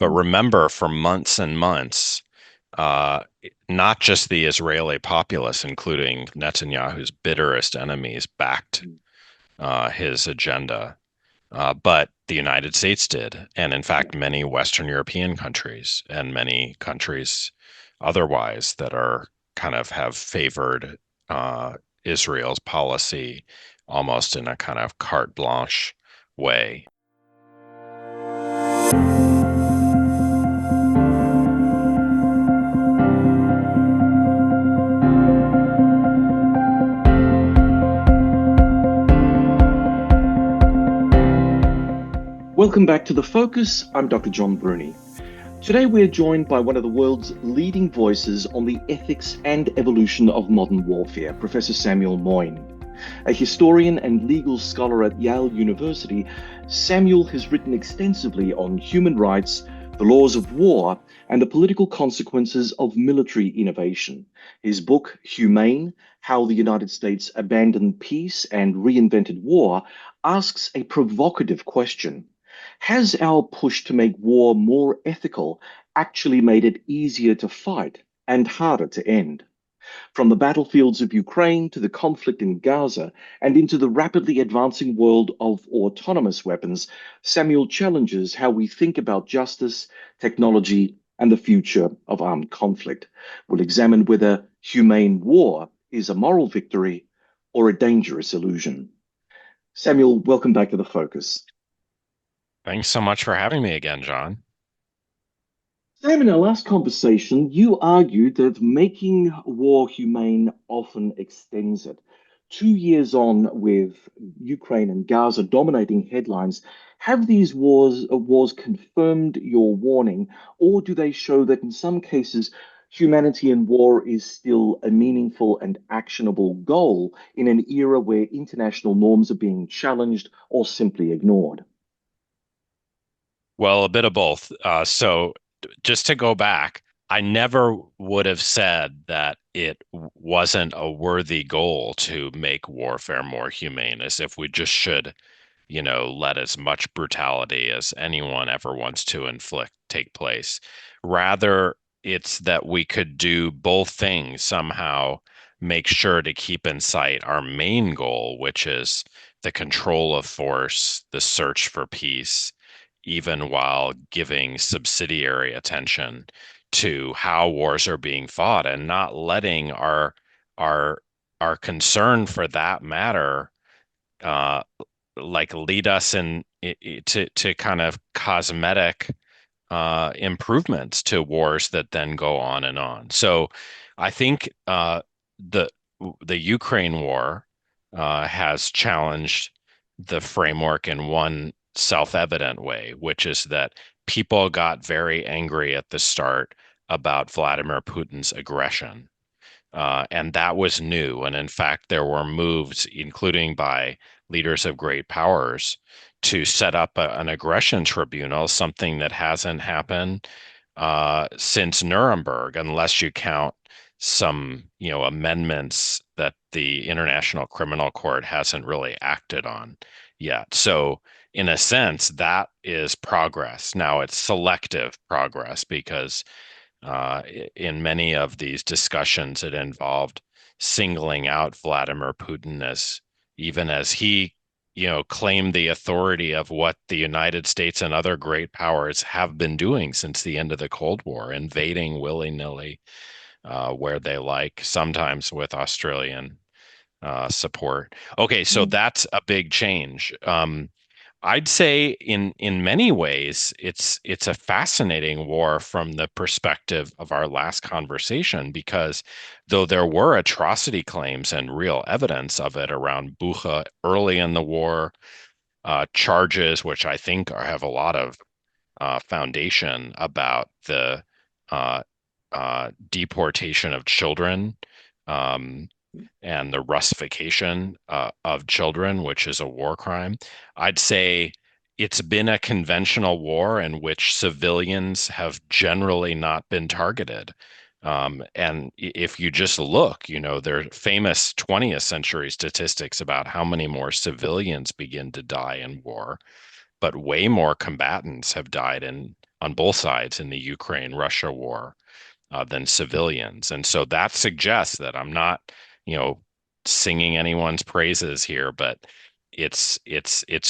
But remember, for months and months, uh, not just the Israeli populace, including Netanyahu's bitterest enemies, backed his agenda, but the United States did, and in Yeah. fact, many Western European countries and many countries otherwise that are kind of have favored Israel's policy almost in a kind of carte blanche way. Welcome back to The Focus. I'm Dr. John Bruni. Today we're joined by one of the world's leading voices on the ethics and evolution of modern warfare, Professor Samuel Moyn. A historian and legal scholar at Yale University, Samuel has written extensively on human rights, the laws of war, and the political consequences of military innovation. His book, Humane: How the United States Abandoned Peace and Reinvented War, asks a provocative question. Has our push to make war more ethical actually made it easier to fight and harder to end? From the battlefields of Ukraine to the conflict in Gaza and into the rapidly advancing world of autonomous weapons, Samuel challenges how we think about justice, technology, and the future of armed conflict. We'll examine whether humane war is a moral victory or a dangerous illusion. Samuel, welcome back to the Focus. Thanks so much for having me again, John. Sam, in our last conversation, you argued that making war humane often extends it. 2 years on with Ukraine and Gaza dominating headlines, have these wars confirmed your warning, or do they show that in some cases humanity in war is still a meaningful and actionable goal in an era where international norms are being challenged or simply ignored? Well, a bit of both. Just to go back, I never would have said that it wasn't a worthy goal to make warfare more humane, as if we just should, let as much brutality as anyone ever wants to inflict take place. Rather, it's that we could do both things somehow, make sure to keep in sight our main goal, which is the control of force, the search for peace, even while giving subsidiary attention to how wars are being fought and not letting our our concern for that matter uh, like lead us to kind of cosmetic improvements to wars that then go on and on. So I think the the Ukraine war has challenged the framework in one self-evident way, which is that people got very angry at the start about Vladimir Putin's aggression. And that was new. And in fact, there were moves, including by leaders of great powers, to set up an aggression tribunal, something that hasn't happened since Nuremberg, unless you count some, amendments that the International Criminal Court hasn't really acted on yet. So, in a sense, that is progress. Now, it's selective progress because in many of these discussions, it involved singling out Vladimir Putin as even as he, claimed the authority of what the United States and other great powers have been doing since the end of the Cold War, invading willy-nilly where they like, sometimes with Australian support. Okay, so that's a big change. I'd say in many ways it's a fascinating war from the perspective of our last conversation because though there were atrocity claims and real evidence of it around Bucha early in the war, charges which I think have a lot of foundation about the uh, deportation of children, um, and the Russification of children, which is a war crime. I'd say it's been a conventional war in which civilians have generally not been targeted. And if you just look, there are famous 20th century statistics about how many more civilians begin to die in war, but way more combatants have died in on both sides in the Ukraine-Russia war than civilians. And so that suggests that I'm not, you know, singing anyone's praises here, but it's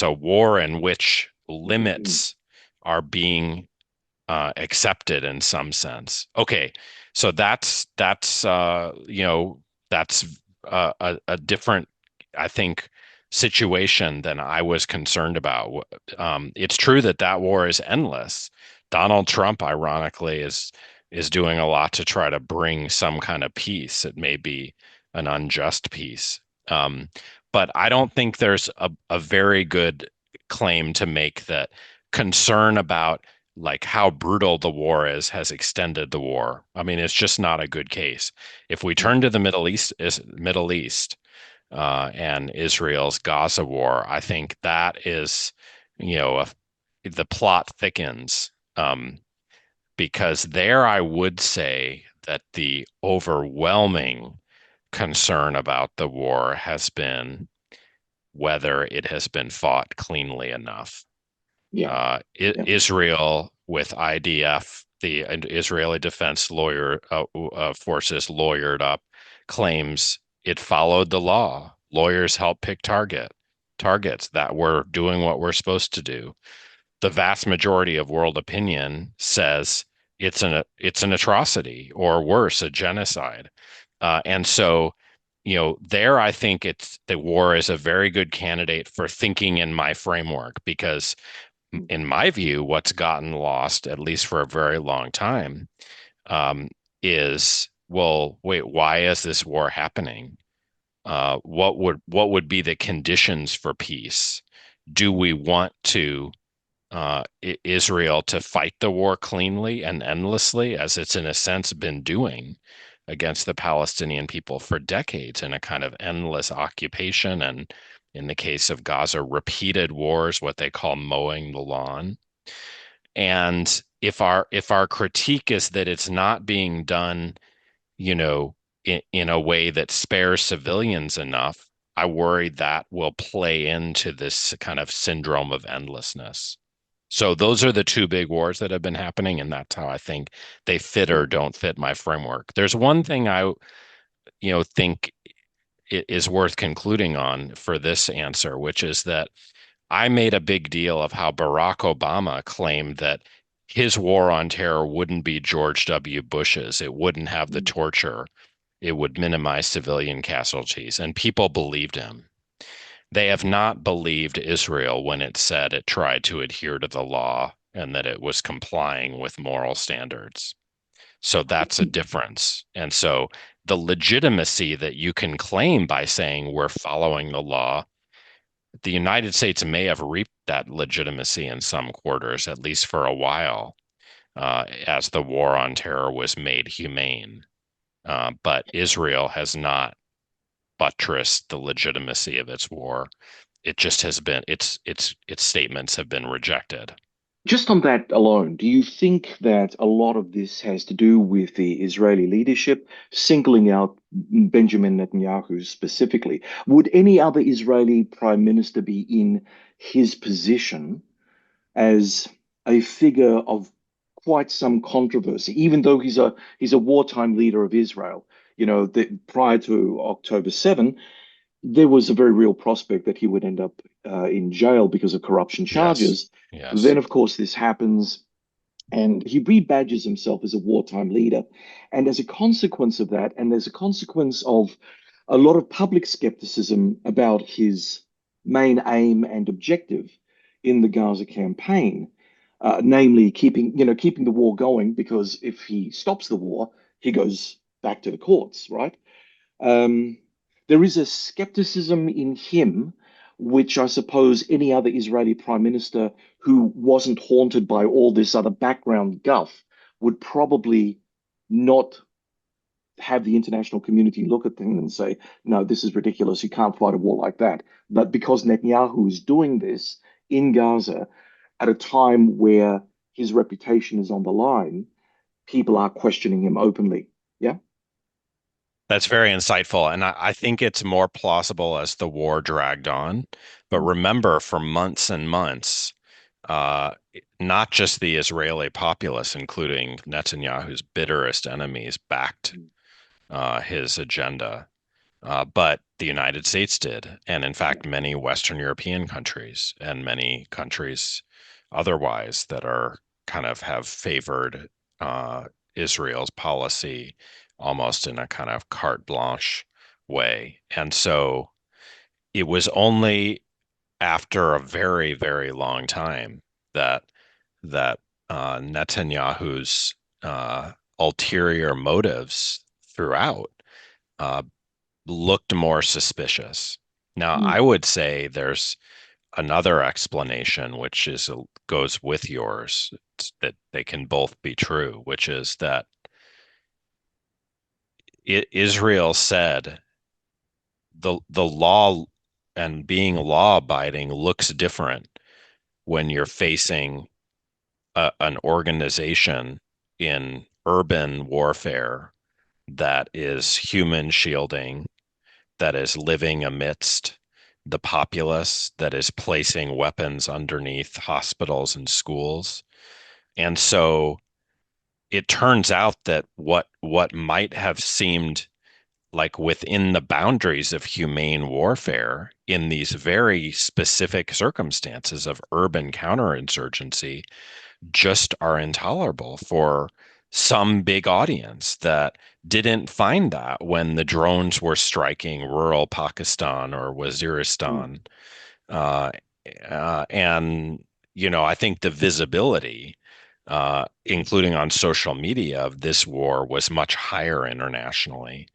a war in which Mm. limits are being accepted in some sense. Okay, so that's a different, I think, situation than I was concerned about. It's true that that war is endless. Donald Trump, ironically, is doing a lot to try to bring some kind of peace. It may be an unjust peace. Um, but I don't think there's a very good claim to make that concern about like how brutal the war is has extended the war. I mean, it's just not a good case. If we turn to the Middle East, and Israel's Gaza war, I think that is, you know, the plot thickens. Because there I would say that the overwhelming concern about the war has been whether it has been fought cleanly enough. Yeah, yeah. Israel with IDF, the Israeli Defense Lawyer Forces lawyered up, claims it followed the law. Lawyers help pick targets that were doing what we're supposed to do. The vast majority of world opinion says it's an atrocity or worse, a genocide. And so, you know, there I think it's the war is a very good candidate for thinking in my framework because in my view, what's gotten lost, at least for a very long time, um, is, well, wait, why is this war happening? What would be the conditions for peace? Do we want to Israel to fight the war cleanly and endlessly, as it's in a sense been doing against the Palestinian people for decades in a kind of endless occupation, and in the case of Gaza, repeated wars, what they call mowing the lawn. And if our critique is that it's not being done, you know, in a way that spares civilians enough, I worry that will play into this kind of syndrome of endlessness. So those are the two big wars that have been happening, and that's how I think they fit or don't fit my framework. There's one thing I, think it is worth concluding on for this answer, which is that I made a big deal of how Barack Obama claimed that his war on terror wouldn't be George W. Bush's. It wouldn't have the torture. It would minimize civilian casualties. And people believed him. They have not believed Israel when it said it tried to adhere to the law and that it was complying with moral standards. So that's a difference. And so the legitimacy that you can claim by saying we're following the law, the United States may have reaped that legitimacy in some quarters, at least for a while, as the war on terror was made humane. But Israel has not buttressed the legitimacy of its war. It just has been its statements have been rejected. Just on that alone, do you think that a lot of this has to do with the Israeli leadership singling out Benjamin Netanyahu specifically? Would any other Israeli prime minister be in his position as a figure of quite some controversy, even though he's a wartime leader of Israel? You know, prior to October 7, there was a very real prospect that he would end up in jail because of corruption Yes. charges. Yes. Then, of course, this happens, and he rebadges himself as a wartime leader. And as a consequence of that, and as a consequence of a lot of public skepticism about his main aim and objective in the Gaza campaign, namely keeping the war going, because if he stops the war, he goes back to the courts, right? Um, there is a skepticism in him, which I suppose any other Israeli prime minister who wasn't haunted by all this other background guff would probably not have the international community look at them and say, no, this is ridiculous. You can't fight a war like that. But because Netanyahu is doing this in Gaza at a time where his reputation is on the line, people are questioning him openly. Yeah. That's very insightful. And I think it's more plausible as the war dragged on. But remember, for months and months, not just the Israeli populace, including Netanyahu's bitterest enemies, backed his agenda, but the United States did, and in Yeah, fact, many Western European countries and many countries otherwise that are kind of have favored Israel's policy almost in a kind of carte blanche way. And so it was only after a very, very long time that that Netanyahu's ulterior motives throughout uh, looked more suspicious. Now, mm, I would say there's another explanation, which is goes with yours, that they can both be true, which is that Israel said the law and being law abiding looks different when you're facing an organization in urban warfare that is human shielding, that is living amidst the populace, that is placing weapons underneath hospitals and schools. And so it turns out that what might have seemed like within the boundaries of humane warfare in these very specific circumstances of urban counterinsurgency just are intolerable for some big audience that didn't find that when the drones were striking rural Pakistan or mm, Waziristan. Uh, and, I think the visibility, including on social media, of this war was much higher internationally.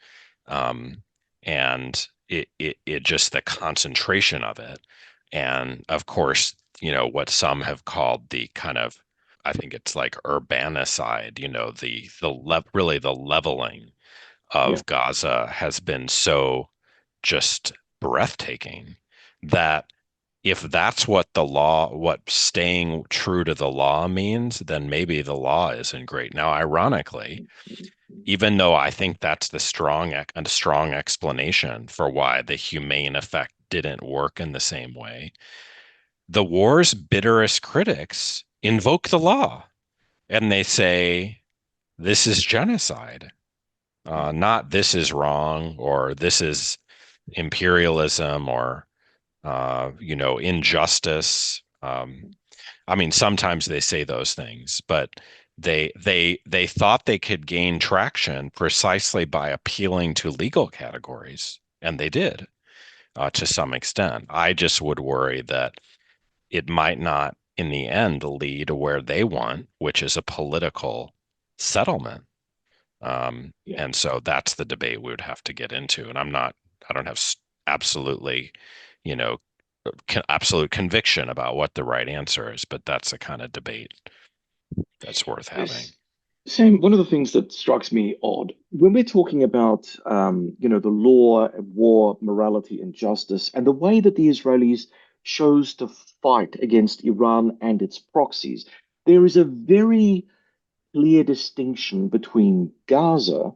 Um, and it just the concentration of it. And of course, what some have called the kind of, I think it's like urbanicide, really the leveling yeah, of Gaza has been so just breathtaking that if that's what staying true to the law means, then maybe the law isn't great. Now, ironically, even though I think that's a strong explanation for why the humane effect didn't work in the same way, the war's bitterest critics invoke the law and they say this is genocide, not this is wrong or this is imperialism or injustice. I mean, sometimes they say those things, but they thought they could gain traction precisely by appealing to legal categories, and they did to some extent. I just would worry that it might not, in the end, lead to where they want, which is a political settlement. yeah. And so that's the debate we would have to get into. And I don't have absolutely, you know, absolute conviction about what the right answer is, but that's the kind of debate that's worth having. Yes. Sam, one of the things that strikes me odd when we're talking about, the law, war, morality, and justice, and the way that the Israelis chose to fight against Iran and its proxies, there is a very clear distinction between Gaza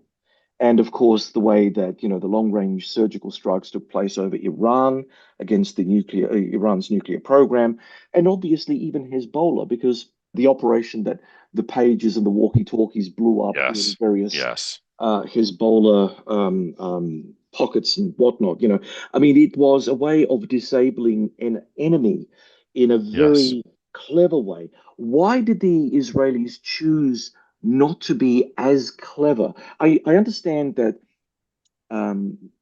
and of course, the way that, the long-range surgical strikes took place over Iran against the Iran's nuclear program, and obviously even Hezbollah, because the operation that the pages and the walkie-talkies blew up in Yes. various Yes. Hezbollah pockets and whatnot, I mean, it was a way of disabling an enemy in a Yes. very clever way. Why did the Israelis choose not to be as clever? I understand that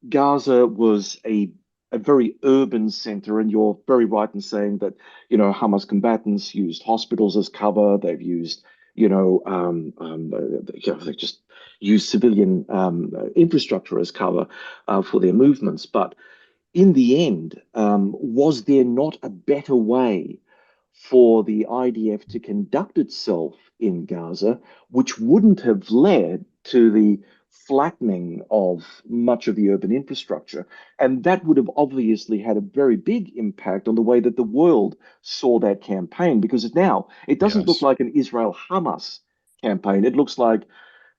Gaza was a very urban center, and you're very right in saying that, Hamas combatants used hospitals as cover. They've used, they just used civilian infrastructure as cover for their movements. But in the end, was there not a better way for the IDF to conduct itself in Gaza, which wouldn't have led to the flattening of much of the urban infrastructure? And that would have obviously had a very big impact on the way that the world saw that campaign, because now it doesn't look Yes. like an Israel Hamas campaign. It looks like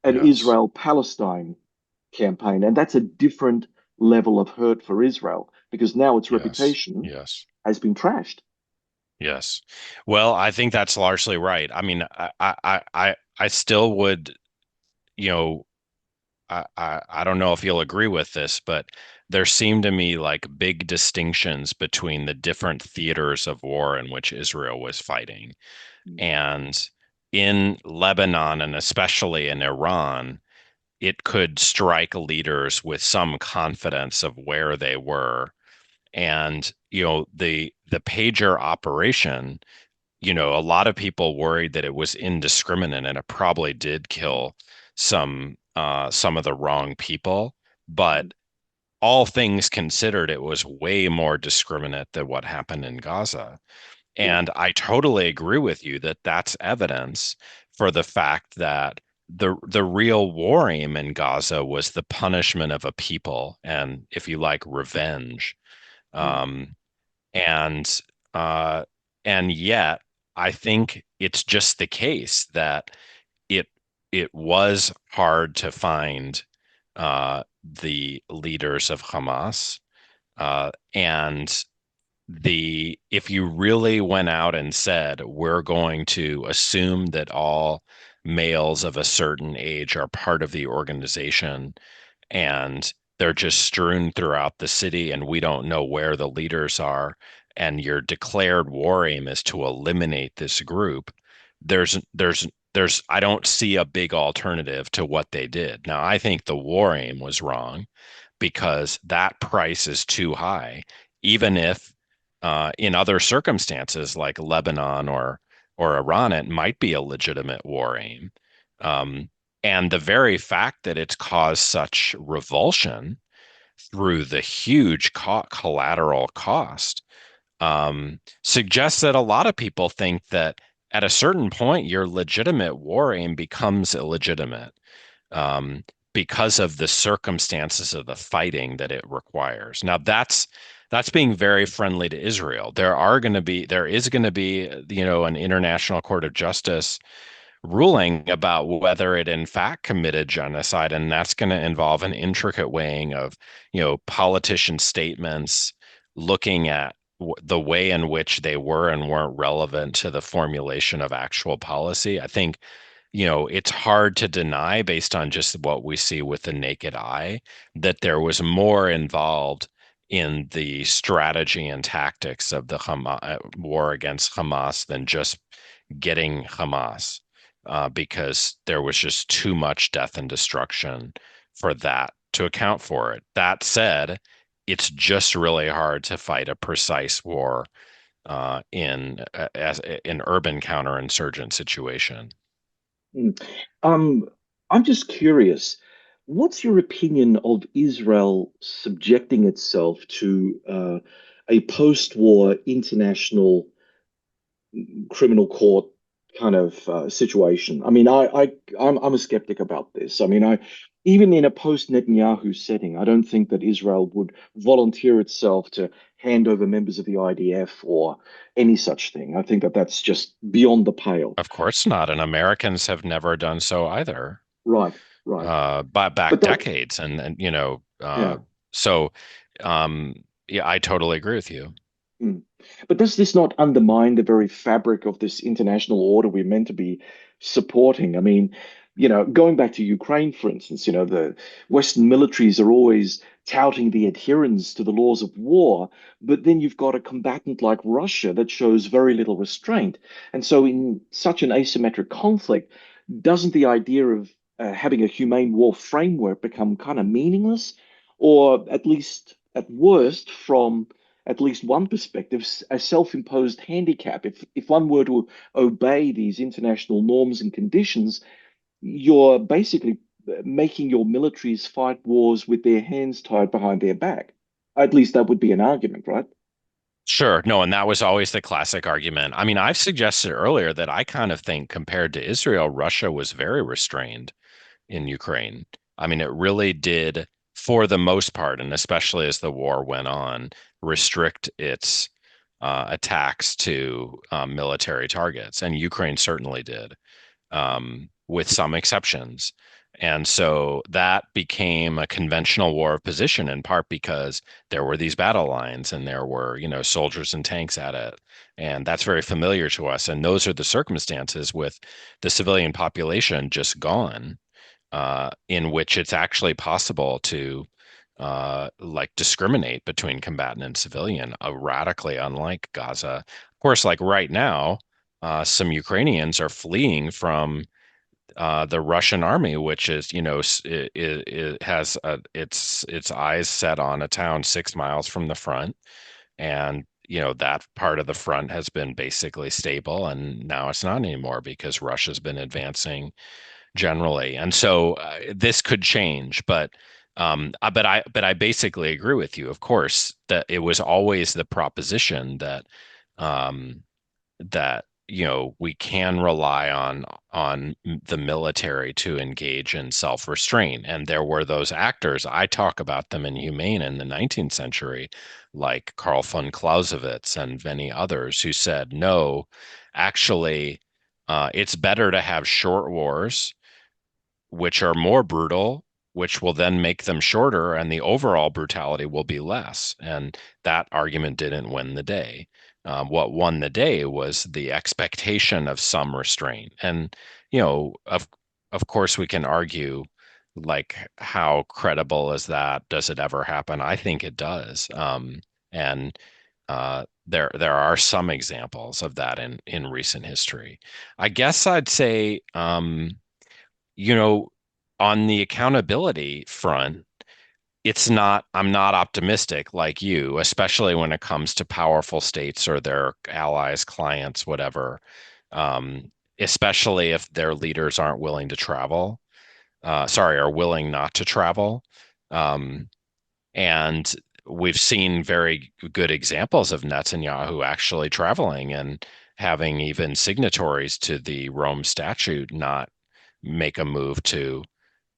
an Yes. Israel Palestine campaign. And that's a different level of hurt for Israel because now its Yes. reputation Yes. has been trashed. Yes. Well, I think that's largely right. I mean, I still would, you know, I don't know if you'll agree with this, but there seem to me like big distinctions between the different theaters of war in which Israel was fighting. Mm, And in Lebanon and especially in Iran, it could strike leaders with some confidence of where they were. And, the pager operation, a lot of people worried that it was indiscriminate and it probably did kill some of the wrong people. mm, But all things considered, it was way more discriminate than what happened in Gaza. yeah. And I totally agree with you that that's evidence for the fact that the real war aim in Gaza was the punishment of a people and, if you like, revenge. Mm, Um, and uh, and yet, I think it's just the case that it it was hard to find the leaders of Hamas, and the if you really went out and said we're going to assume that all males of a certain age are part of the organization and they're just strewn throughout the city and we don't know where the leaders are, and your declared war aim is to eliminate this group, there's I don't see a big alternative to what they did. Now, I think the war aim was wrong because that price is too high, even if in other circumstances like Lebanon or Iran, it might be a legitimate war aim. Um, and the very fact that it's caused such revulsion through the huge collateral cost suggests that a lot of people think that at a certain point, your legitimate war aim becomes illegitimate um, because of the circumstances of the fighting that it requires. Now, that's being very friendly to Israel. There is going to be, an international court of justice ruling about whether it in fact committed genocide, and that's going to involve an intricate weighing of, politician statements, looking at the way in which they were and weren't relevant to the formulation of actual policy. I think, it's hard to deny based on just what we see with the naked eye that there was more involved in the strategy and tactics of the war against Hamas than just getting Hamas, because there was just too much death and destruction for that to account for it. That said, it's just really hard to fight a precise war in as an urban counterinsurgent situation. mm. Um, I'm just curious, what's your opinion of Israel subjecting itself to a post-war international criminal court kind of situation? I mean, I'm a skeptic about this. I mean, I even in a post-Netanyahu setting, I don't think that Israel would volunteer itself to hand over members of the IDF or any such thing. I think that that's just beyond the pale. Of course not, and Americans have never done so either, Right, right. but back But that, decades, and yeah. so yeah, I totally agree with you. Mm. But does this not undermine the very fabric of this international order we're meant to be supporting? I mean, going back to Ukraine, for instance, the Western militaries are always touting the adherence to the laws of war, but then you've got a combatant like Russia that shows very little restraint. And so, in such an asymmetric conflict, doesn't the idea of having a humane war framework become kind of meaningless, or at least, at worst, from at least one perspective, a self-imposed handicap? If one were to obey these international norms and conditions, you're basically making your militaries fight wars with their hands tied behind their back. At least that would be an argument, right? Sure. No, and that was always the classic argument. I mean, I've suggested earlier that I kind of think compared to Israel, Russia was very restrained in Ukraine. I mean, it really did, for the most part, and especially as the war went on, restrict its attacks to military targets, and Ukraine certainly did. with some exceptions. And so that became a conventional war of position in part because there were these battle lines and there were, soldiers and tanks at it. And that's very familiar to us. And those are the circumstances with the civilian population just gone, in which it's actually possible to like discriminate between combatant and civilian, radically unlike Gaza. Of course, like right now, some Ukrainians are fleeing from the Russian army, which is, it has its eyes set on a town 6 miles from the front, and that part of the front has been basically stable, and now it's not anymore because Russia's been advancing generally, and so this could change, but I basically agree with you. Of course, that it was always the proposition um, that we can rely on the military to engage in self-restraint, and there were those actors. I talk about them in Humane in the 19th century, like Karl von Clausewitz and many others, who said no, actually, it's better to have short wars which are more brutal, which will then make them shorter, and the overall brutality will be less. And that argument didn't win the day. What won the day was the expectation of some restraint. And, of course, we can argue like how credible is that? Does it ever happen? I think it does. And there are some examples of that in recent history. I guess I'd say you know, on the accountability front, I'm not optimistic like you, especially when it comes to powerful states or their allies, clients, whatever, especially if their leaders aren't willing to travel, are willing not to travel. Um, and we've seen very good examples of Netanyahu actually traveling and having even signatories to the Rome Statute not make a move to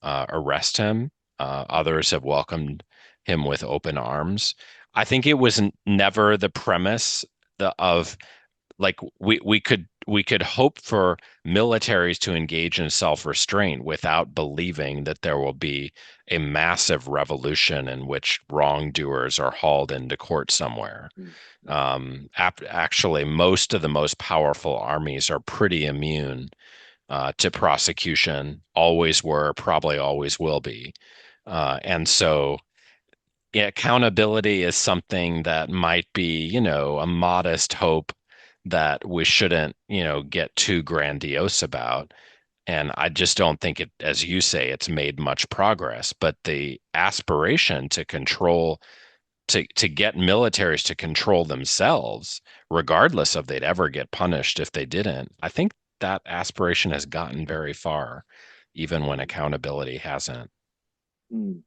arrest him. Others have welcomed him with open arms. I think it was never the premise of like we could hope for militaries to engage in self-restraint without believing that there will be a massive revolution in which wrongdoers are hauled into court somewhere. Actually, most of the most powerful armies are pretty immune to prosecution, always were, probably always will be. And so yeah, accountability is something that might be, a modest hope that we shouldn't, get too grandiose about. And I just don't think it, as you say, it's made much progress. But the aspiration to control, to get militaries to control themselves, regardless of they'd ever get punished if they didn't, I think that aspiration has gotten very far, even when accountability hasn't. Mm.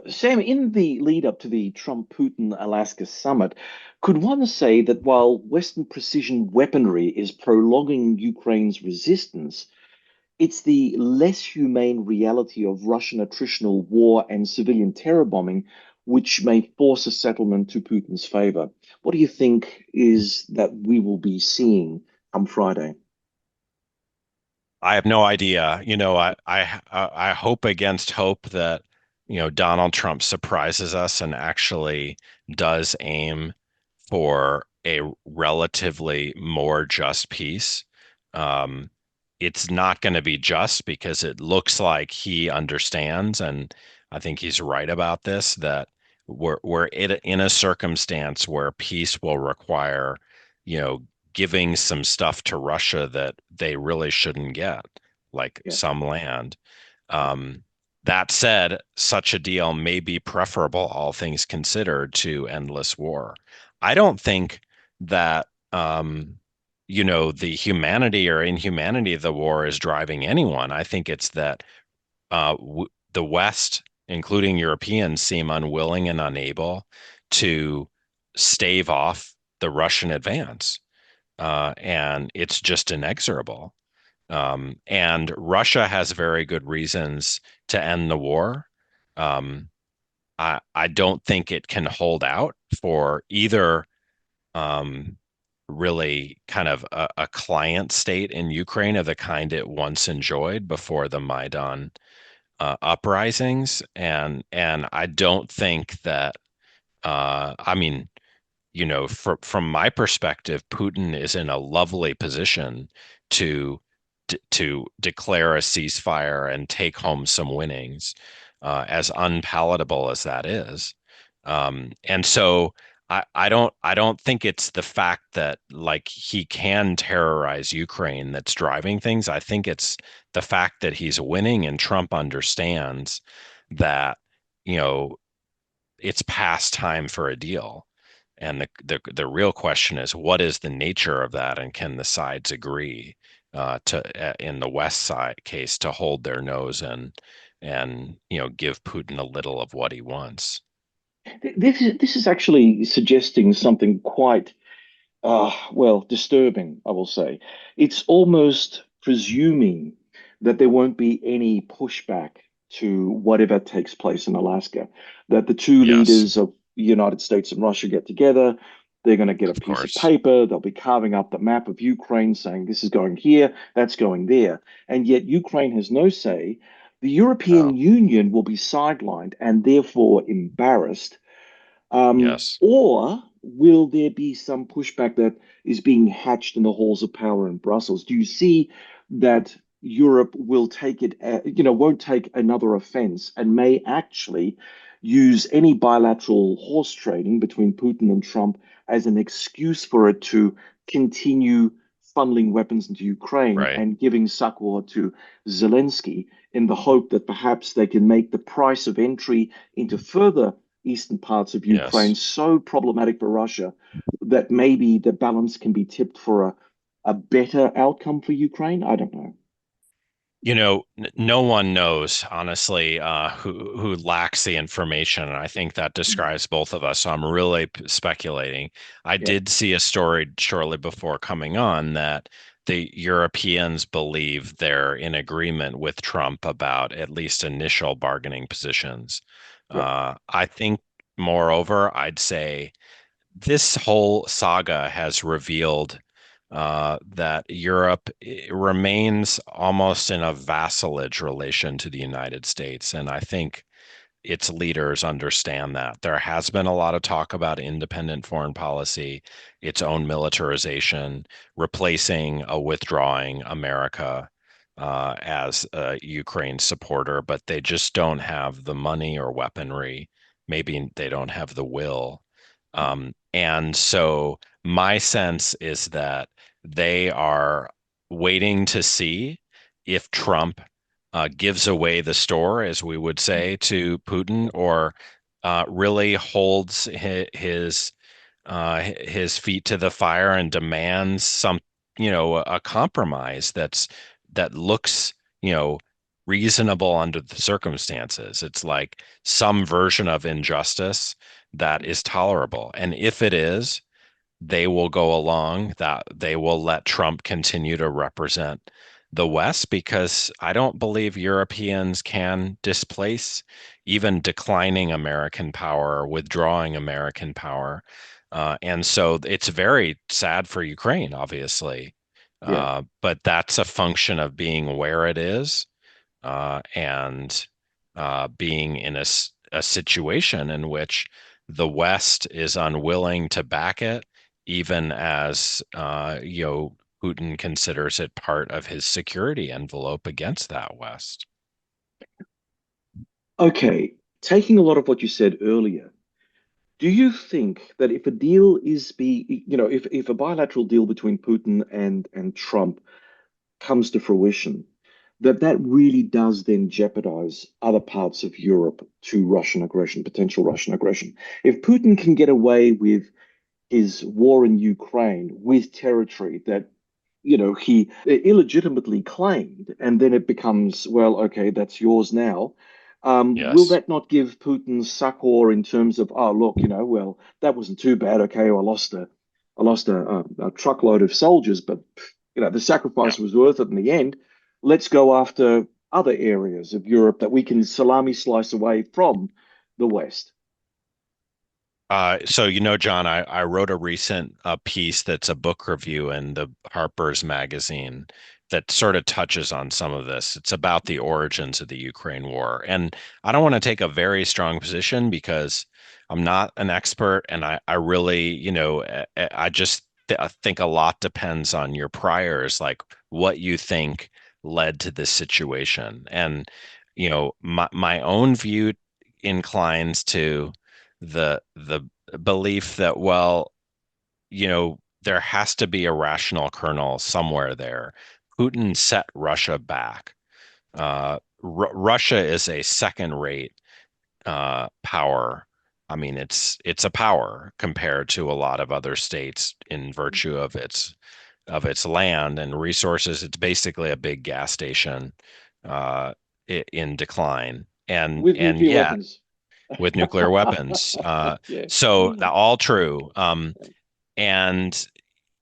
Sam, in the lead up to the Trump-Putin Alaska summit, could one say that while Western precision weaponry is prolonging Ukraine's resistance, it's the less humane reality of Russian attritional war and civilian terror bombing which may force a settlement to Putin's favor? What do you think is that we will be seeing come Friday? I have no idea. I hope against hope that, Donald Trump surprises us and actually does aim for a relatively more just peace. Um, it's not going to be just because it looks like he understands, and I think he's right about this, that we're in a circumstance where peace will require, you know, giving some stuff to Russia that they really shouldn't get, like Yeah. some land. Um, that said, such a deal may be preferable, all things considered, to endless war. I don't think that the humanity or inhumanity of the war is driving anyone. I think it's that the West, including Europeans, seem unwilling and unable to stave off the Russian advance, and it's just inexorable. And Russia has very good reasons to end the war. Um, I don't think it can hold out for either um, really kind of a client state in Ukraine of the kind it once enjoyed before the Maidan uprisings, and I don't think that I mean, from my perspective, Putin is in a lovely position to to declare a ceasefire and take home some winnings, as unpalatable as that is. And so I don't think it's the fact that like he can terrorize Ukraine that's driving things. I think it's the fact that he's winning and Trump understands that, you know, it's past time for a deal. And the real question is, what is the nature of that, and can the sides agree in the West side case to hold their nose and give Putin a little of what he wants? This is actually suggesting something quite well, disturbing, I will say. It's almost presuming that there won't be any pushback to whatever takes place in Alaska, that the two Yes, leaders of the United States and Russia get together. They're going to get a of piece of course. paper. They'll be carving up the map of Ukraine, saying this is going here, that's going there. And yet Ukraine has no say. The Oh, European Union will be sidelined and therefore embarrassed, yes, or will there be some pushback that is being hatched in the halls of power in Brussels? Do you see that Europe will take it, won't take another offense and may actually use any bilateral horse trading between Putin and Trump as an excuse for it to continue funneling weapons into Ukraine right. and giving succor to Zelensky in the hope that perhaps they can make the price of entry into further eastern parts of Ukraine Yes. so problematic for Russia that maybe the balance can be tipped for a better outcome for Ukraine? I don't know. No one knows, honestly, who lacks the information. And I think that describes both of us. So I'm really speculating. I Yeah, did see a story shortly before coming on that the Europeans believe they're in agreement with Trump about at least initial bargaining positions. yeah. I think, moreover, I'd say this whole saga has revealed that Europe remains almost in a vassalage relation to the United States. And I think its leaders understand that. There has been a lot of talk about independent foreign policy, its own militarization, replacing a withdrawing America as a Ukraine supporter, but they just don't have the money or weaponry. Maybe they don't have the will. And so my sense is that they are waiting to see if Trump gives away the store, as we would say, to Putin, or really holds his feet to the fire and demands a compromise that looks, you know, reasonable under the circumstances. It's like some version of injustice that is tolerable. And if it is, they will go along, that they will let Trump continue to represent the West, because I don't believe Europeans can displace even declining American power or withdrawing American power. And so it's very sad for Ukraine, obviously. Yeah. But that's a function of being where it is, and being in a situation in which the West is unwilling to back it, even as Putin considers it part of his security envelope against that West. Okay. Taking a lot of what you said earlier, do you think that if a deal is if a bilateral deal between Putin and Trump comes to fruition, that that really does then jeopardize other parts of Europe to Russian aggression, potential Russian aggression? If Putin can get away with his war in Ukraine with territory that he illegitimately claimed, and then it becomes, well, okay, that's yours now. Will Yes. that not give Putin succor in terms of, oh, look, well, that wasn't too bad. Okay, I lost a truckload of soldiers, but the Yeah. sacrifice was worth it in the end. Let's go after other areas of Europe that we can salami slice away from the West. So John, I wrote a recent piece that's a book review in the Harper's Magazine that sort of touches on some of this. It's about the origins of the Ukraine war. And I don't want to take a very strong position because I'm not an expert, and I really, I just th I think a lot depends on your priors, like what you think led to this situation. And, my own view inclines to the belief that, well, there has to be a rational kernel somewhere there. Putin set Russia back. Russia is a second-rate power. I mean, it's a power compared to a lot of other states in virtue of its land and resources. It's basically a big gas station uh, in decline, With and nuclear yet weapons. with nuclear weapons. Yeah. So all true. And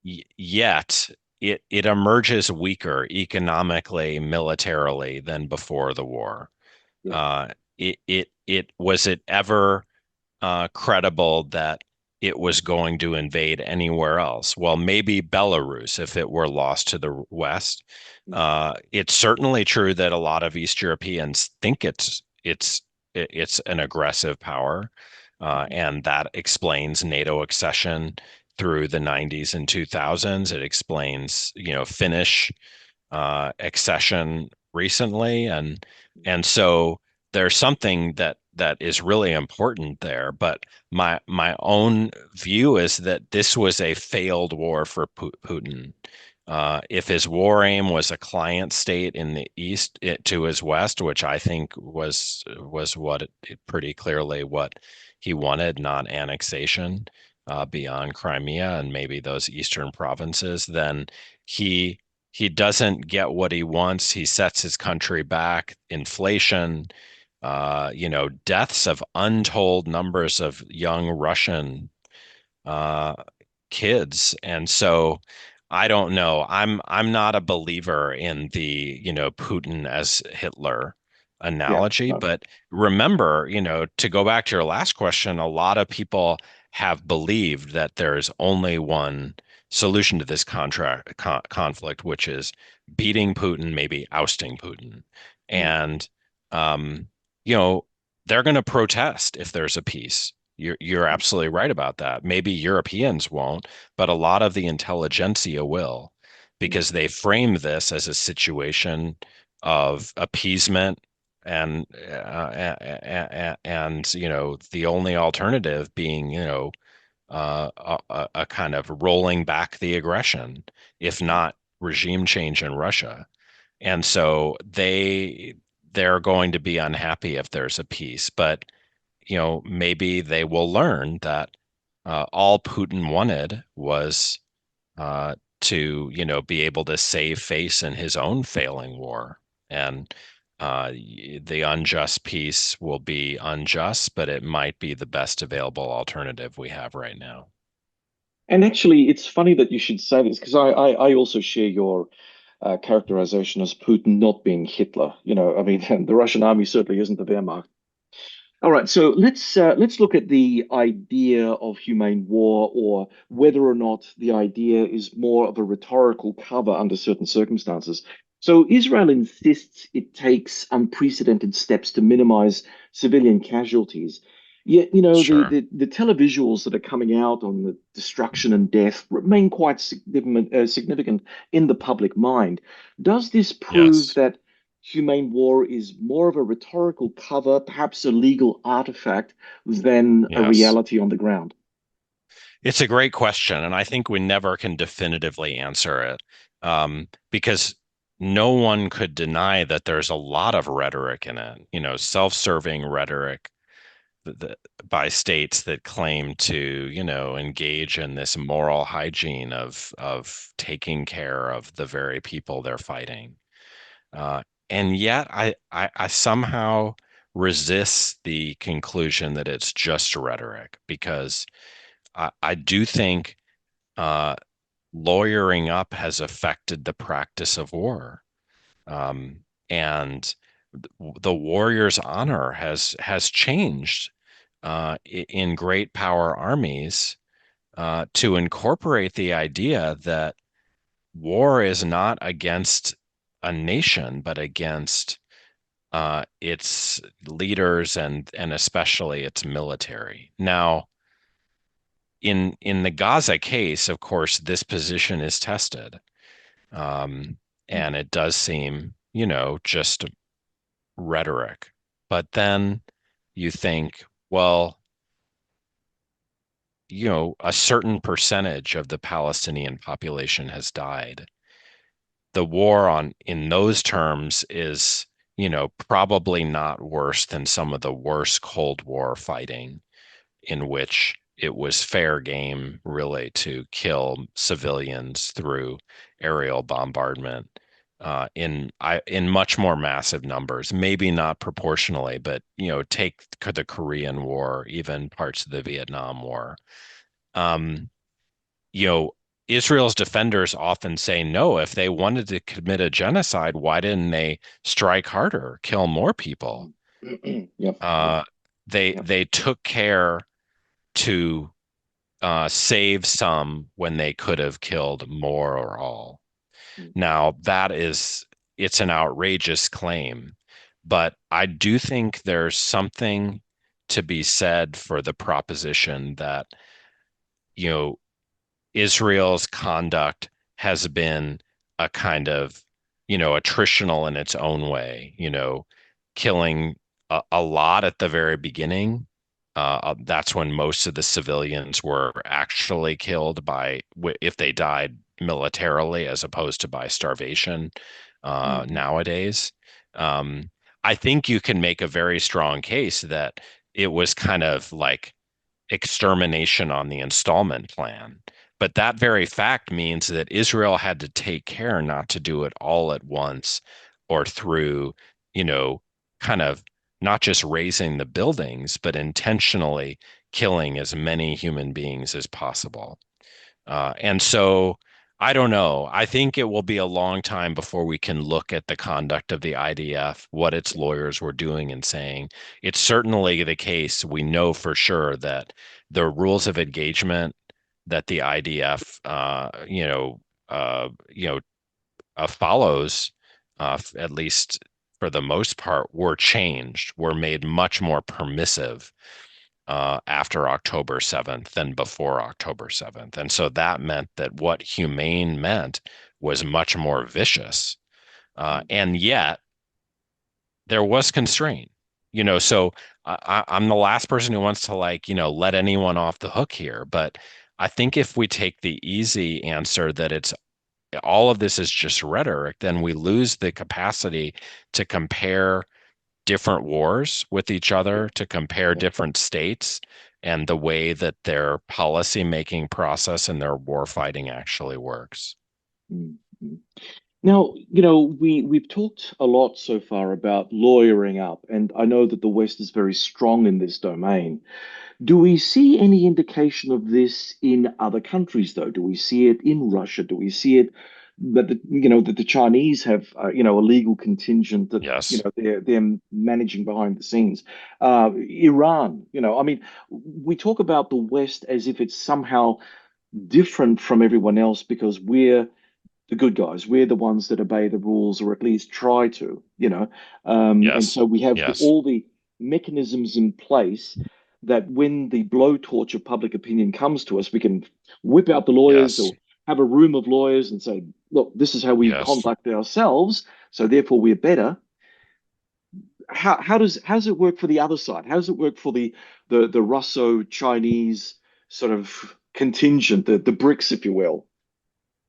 yet it emerges weaker economically, militarily than before the war. Yeah. It was it ever credible that it was going to invade anywhere else? Well, maybe Belarus if it were lost to the West. It's certainly true that a lot of East Europeans think it's an aggressive power, Mhm. and that explains NATO accession through the 90s and 2000s. It explains, Finnish accession recently, and so there's something that is really important there. But my own view is that this was a failed war for Putin. If his war aim was a client state in the east to his west, which I think was what pretty clearly what he wanted, not annexation beyond Crimea and maybe those eastern provinces, then he he doesn't get what he wants. He sets his country back. Inflation, deaths of untold numbers of young Russian uh, kids. And so I don't know. I'm not a believer in the, Putin as Hitler Yeah. analogy, No. but remember, to go back to your last question, a lot of people have believed that there's only one solution to this conflict, which is beating Putin, maybe ousting Putin. Mm. And um, you know, they're going to protest if there's a peace. You're absolutely right about that. Maybe Europeans won't, but a lot of the intelligentsia will, Mm. because they frame this as a situation of appeasement and the only alternative being a kind of rolling back the aggression, if Mm. not regime change in Russia. And so they're going to be unhappy if there's a peace, but maybe they will learn that all Putin wanted was to, be able to save face in his own failing war. And the unjust peace will be unjust, but it might be the best available alternative we have right now. And actually, it's funny that you should say this because I also share your characterization as Putin not being Hitler. I mean, the Russian army certainly isn't the Wehrmacht. All right, so let's look at the idea of humane war, or whether or not the idea is more of a rhetorical cover under certain circumstances. So Israel insists it takes unprecedented steps to minimize civilian casualties. Yet, Sure. the televisuals that are coming out on the destruction and death remain quite significant in the public mind. Does this prove Yes. that humane war is more of a rhetorical cover, perhaps a legal artifact, than a Yes. reality on the ground? It's a great question, and I think we never can definitively answer it, because no one could deny that there's a lot of rhetoric in it, self-serving rhetoric by states that claim to, engage in this moral hygiene of taking care of the very people they're fighting. Uh, and yet I somehow resist the conclusion that it's just rhetoric, because I do think uh, lawyering up has affected the practice of war. And the warrior's honor has changed in great power armies to incorporate the idea that war is not against a nation, but against its leaders and especially its military. Now, in the Gaza case, of course, this position is tested, and it does seem, just rhetoric. But then you think, well, a certain percentage of the Palestinian population has died. The war on in those terms is, probably not worse than some of the worst Cold War fighting in which it was fair game really to kill civilians through aerial bombardment in much more massive numbers, maybe not proportionally, but take the Korean War, even parts of the Vietnam War. Um, you know, Israel's defenders often say no, if they wanted to commit a genocide, why didn't they strike harder, kill more people? Yep, yep, Uh, yep. they took care to save some when they could have killed more or all. Mm, Now, it's an outrageous claim, but I do think there's something to be said for the proposition that, you know, Israel's conduct has been a kind of, attritional in its own way, killing a lot at the very beginning. That's when most of the civilians were actually killed if they died militarily as opposed to by starvation mm, nowadays. Um, I think you can make a very strong case that it was kind of like extermination on the installment plan. But that very fact means that Israel had to take care not to do it all at once or through, you know, kind of not just raising the buildings, but intentionally killing as many human beings as possible. And so I don't know. I think it will be a long time before we can look at the conduct of the IDF, what its lawyers were doing and saying. It's certainly the case. We know for sure that the rules of engagement that the IDF, follows, at least for the most part, were changed, were made much more permissive after October 7th than before October 7th. And so that meant that what humane meant was much more vicious. mm, And yet there was constraint, so I'm the last person who wants to let anyone off the hook here. But I think if we take the easy answer that it's all of this is just rhetoric, then we lose the capacity to compare different wars with each yeah, other, to compare yeah. different states and the way that their policy making process and their war fighting actually works. Mm, mm. Now, we've talked a lot so far about lawyering up, and I know that the West is very strong in this domain. Do we see any indication of this in other countries, though? Do we see it in Russia? Do we see it that the Chinese have a legal contingent that Yes. they're managing behind the scenes? Iran, I mean, we talk about the West as if it's somehow different from everyone else because we're the good guys. We're the ones that obey the rules, or at least try to. And Yes. so we have Yes. all the mechanisms in place that when the blowtorch of public opinion comes to us, we can whip out the lawyers Yes. or have a room of lawyers and say, look, this is how we Yes. conduct ourselves. So therefore we're better. How does it work for the other side? How does it work for the Russo-Chinese sort of contingent, the BRICS, if you will?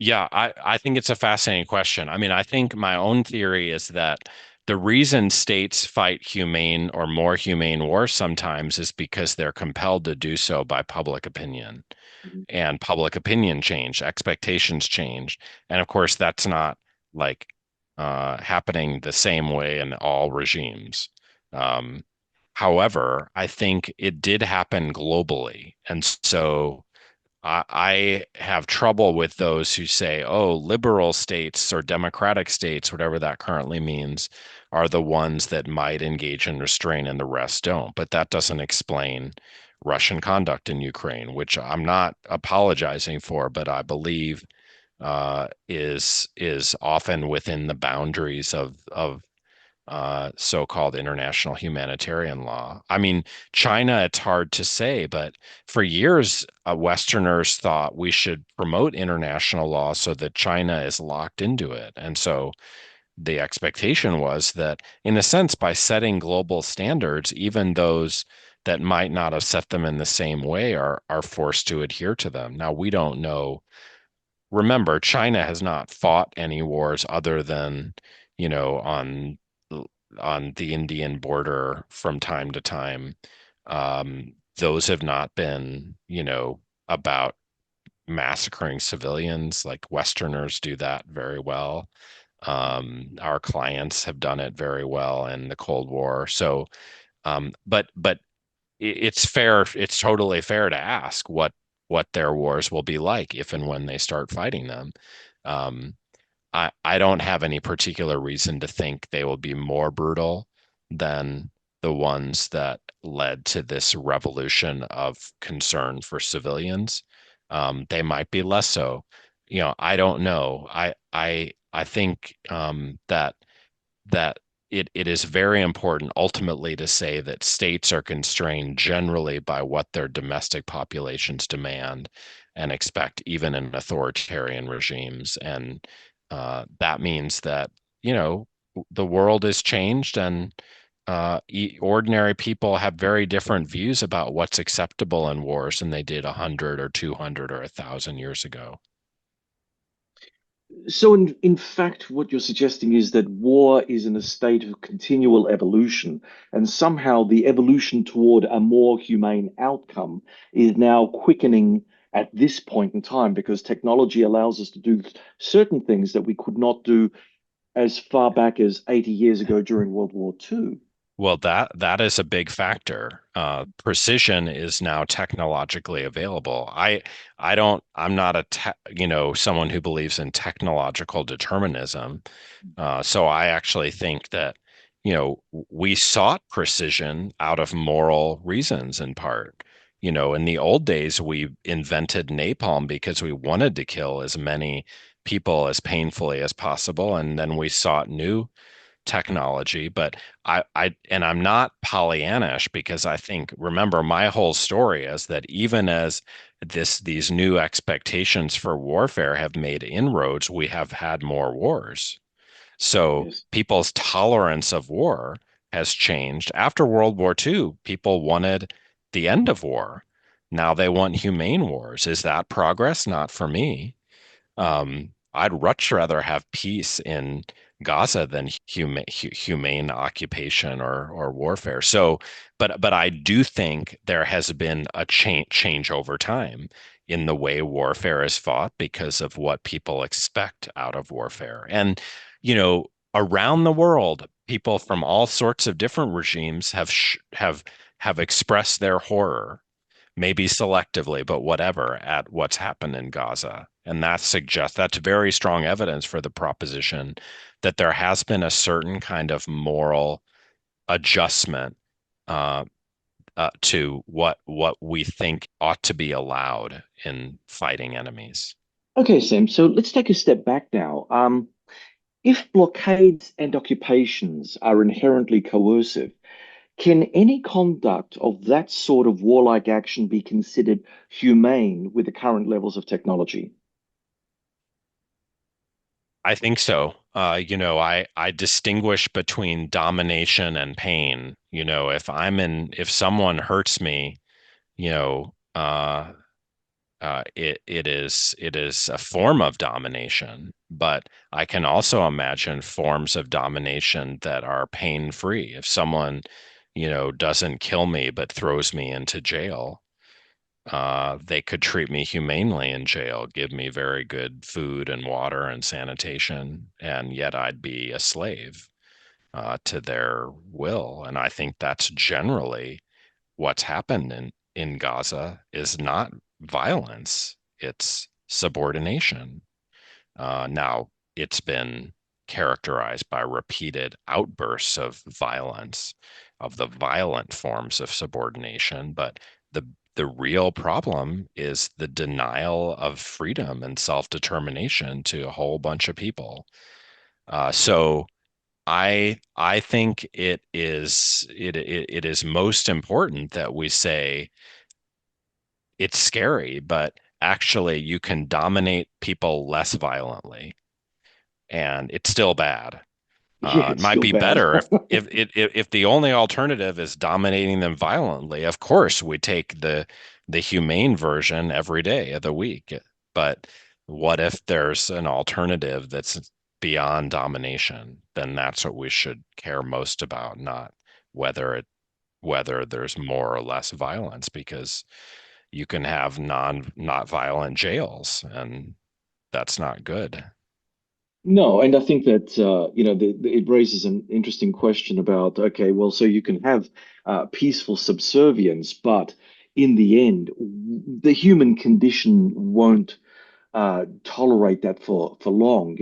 Yeah, I think it's a fascinating question. I mean, I think my own theory is that the reason states fight humane or more humane wars sometimes is because they're compelled to do so by public opinion. Mhm. And public opinion change, expectations change. And of course, that's not like happening the same way in all regimes. Um, However, I think it did happen globally. And so I have trouble with those who say, oh, liberal states or democratic states, whatever that currently means, are the ones that might engage in restraint and the rest don't. But that doesn't explain Russian conduct in Ukraine, which I'm not apologizing for, but I believe is often within the boundaries of so-called international humanitarian law. I mean, China, it's hard to say, but for years, Westerners thought we should promote international law so that China is locked into it. And so the expectation was that, in a sense, by setting global standards, even those that might not have set them in the same way are forced to adhere to them. Now, we don't know. Remember, China has not fought any wars other than, you know, on the Indian border from time to time. Those have not been, about massacring civilians like Westerners do that very well. Our clients have done it very well in the Cold War. So, but it's fair. It's totally fair to ask what their wars will be like if and when they start fighting them. Um, I don't have any particular reason to think they will be more brutal than the ones that led to this revolution of concern for civilians. They might be less so. I don't know. I think that it is very important ultimately to say that states are constrained generally by what their domestic populations demand and expect, even in authoritarian regimes. And that means that, you know, the world has changed and ordinary people have very different views about what's acceptable in wars than they did 100 or 200 or 1,000 years ago. So, in fact, what you're suggesting is that war is in a state of continual evolution, and somehow the evolution toward a more humane outcome is now quickening at this point in time because technology allows us to do certain things that we could not do as far back as 80 years ago during World War II. Well, that is a big factor. Precision is now technologically available. I'm not someone who believes in technological determinism. So I actually think that, we sought precision out of moral reasons in part. In the old days, we invented napalm because we wanted to kill as many people as painfully as possible, and then we sought new technology. But and I'm not Pollyannish because I think, remember, my whole story is that even as these new expectations for warfare have made inroads, we have had more wars. So Yes. people's tolerance of war has changed. After World War II, people wanted the end of war. Now they want humane wars. Is that progress? Not for me. I'd much rather have peace in Gaza than humane occupation or warfare. So, but I do think there has been a change over time in the way warfare is fought because of what people expect out of warfare. And, around the world, people from all sorts of different regimes have expressed their horror, maybe selectively, but whatever, at what's happened in Gaza. And that's very strong evidence for the proposition that there has been a certain kind of moral adjustment uh, to what we think ought to be allowed in fighting enemies. Okay, Sam. So let's take a step back now. If blockades and occupations are inherently coercive, can any conduct of that sort of warlike action be considered humane with the current levels of technology? I think so. I distinguish between domination and pain. If someone hurts me, you know, it is a form of domination, but I can also imagine forms of domination that are pain-free. If someone, doesn't kill me but throws me into jail, they could treat me humanely in jail, give me very good food and water and sanitation, and yet I'd be a slave to their will. And I think that's generally what's happened in Gaza is not violence, it's subordination. Now, it's been characterized by repeated outbursts of violence, of the violent forms of subordination, but the the real problem is the denial of freedom and self-determination to a whole bunch of people. So I think it is most important that we say it's scary, but actually you can dominate people less violently, and it's still bad. Yeah, It it's might still be bad. better if the only alternative is dominating them violently. Of course, we take the humane version every day of the week. But what if there's an alternative that's beyond domination? Then that's what we should care most about, not whether it whether there's more or less violence, because you can have not violent jails, and that's not good. No, and I think that it raises an interesting question about, okay, well, so you can have peaceful subservience, but in the end, the human condition won't tolerate that for long.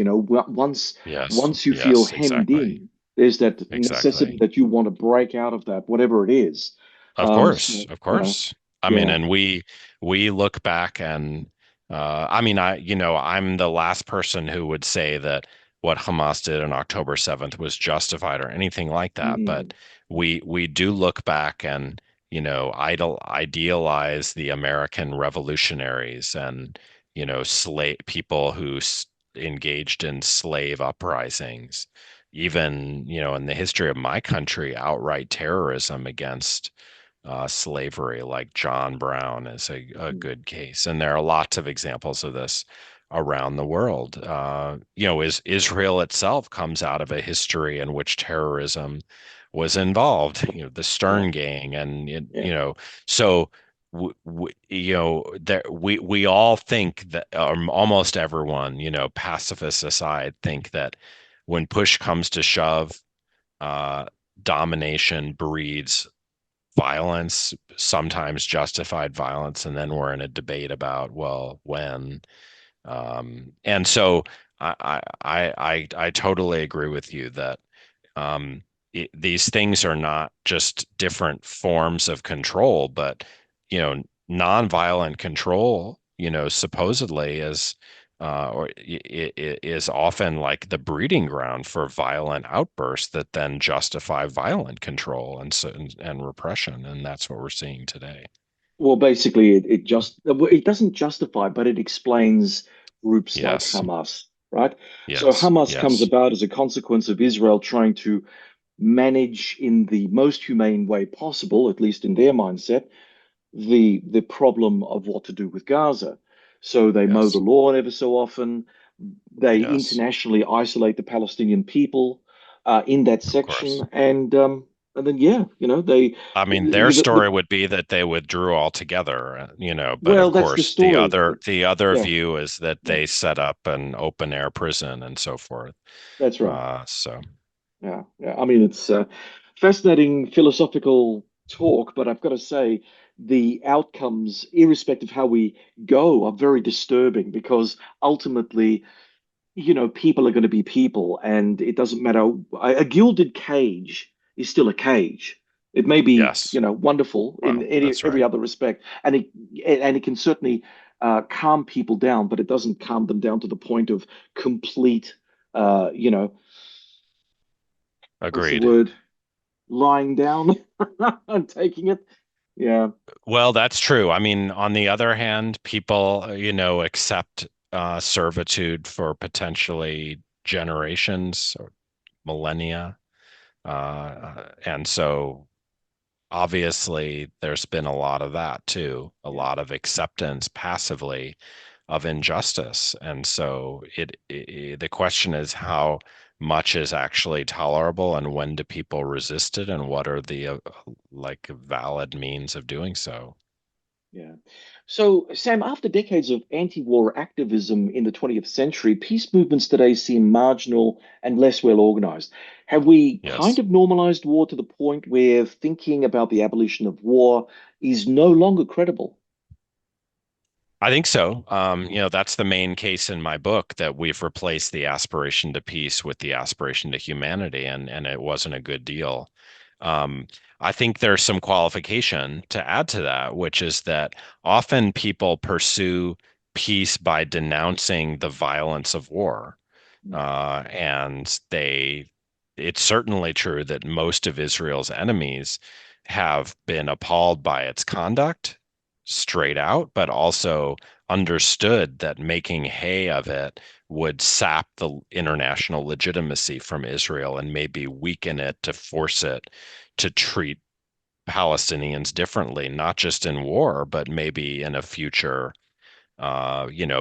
Yes, Once you feel yes, hemmed exactly. in, there's that necessity Exactly. that you want to break out of that, whatever it is. Of course, So of course. I mean, yeah. and we look back and I mean, I'm the last person who would say that what Hamas did on October 7th was justified or anything like that, Mm, but we do look back and, idealize the American revolutionaries and, slave people who engaged in slave uprisings. Even, in the history of my country, outright terrorism against slavery, like John Brown is a mm, good case. And there are lots of examples of this around the world. Israel itself comes out of a history in which terrorism was involved, the yeah, Stern Gang, and, yeah. so there we all think that, almost everyone, pacifists aside, think that when push comes to shove, uh, domination breeds violence, sometimes justified violence, and then we're in a debate about, well, when. And so I totally agree with you that these things are not just different forms of control, but nonviolent control, supposedly is often like the breeding ground for violent outbursts that then justify violent control and repression, and that's what we're seeing today. Well, basically, it doesn't justify, but it explains groups like Yes, Hamas, right? So yes, Hamas comes yes, about as a consequence of Israel trying to manage in the most humane way possible, at least in their mindset, the problem of what to do with Gaza. So they mow the yes, lawn ever so often. They yes, internationally isolate the Palestinian people in that of course. section, and then yeah, I mean, their the story would be that they withdrew altogether, but well, of that's the course, the story. other the other Yeah, view is that yeah, they set up an open air prison and so forth. that's right. So Yeah, yeah. I mean, it's fascinating philosophical talk, but I've got to say, the outcomes, irrespective of how we go, are very disturbing because ultimately, people are going to be people, and it doesn't matter. A gilded cage is still a cage. It may be, yes, wonderful in well, that's every right. other respect, and it can certainly calm people down, but it doesn't calm them down to the point of complete, uh, you know, what's the Agreed. word? Lying down and taking it. Yeah, Well, that's true. I mean, on the other hand, people, accept servitude for potentially generations or millennia. And so obviously there's been a lot of that too, a yeah, lot of acceptance passively of injustice. And so the question is how much is actually tolerable, and when do people resist it, and what are the like valid means of doing so? yeah. So, Sam, after decades of anti-war activism in the 20th century, peace movements today seem marginal and less well organized. Have we kind Yes. of normalized war to the point where thinking about the abolition of war is no longer credible? I think so. That's the main case in my book that we've replaced the aspiration to peace with the aspiration to humanity, and it wasn't a good deal. Um, I think there's some qualification to add to that, which is that often people pursue peace by denouncing the violence of war. And it's certainly true that most of Israel's enemies have been appalled by its conduct straight out, but also understood that making hay of it would sap the international legitimacy from Israel and maybe weaken it to force it to treat Palestinians differently, not just in war, but maybe in a future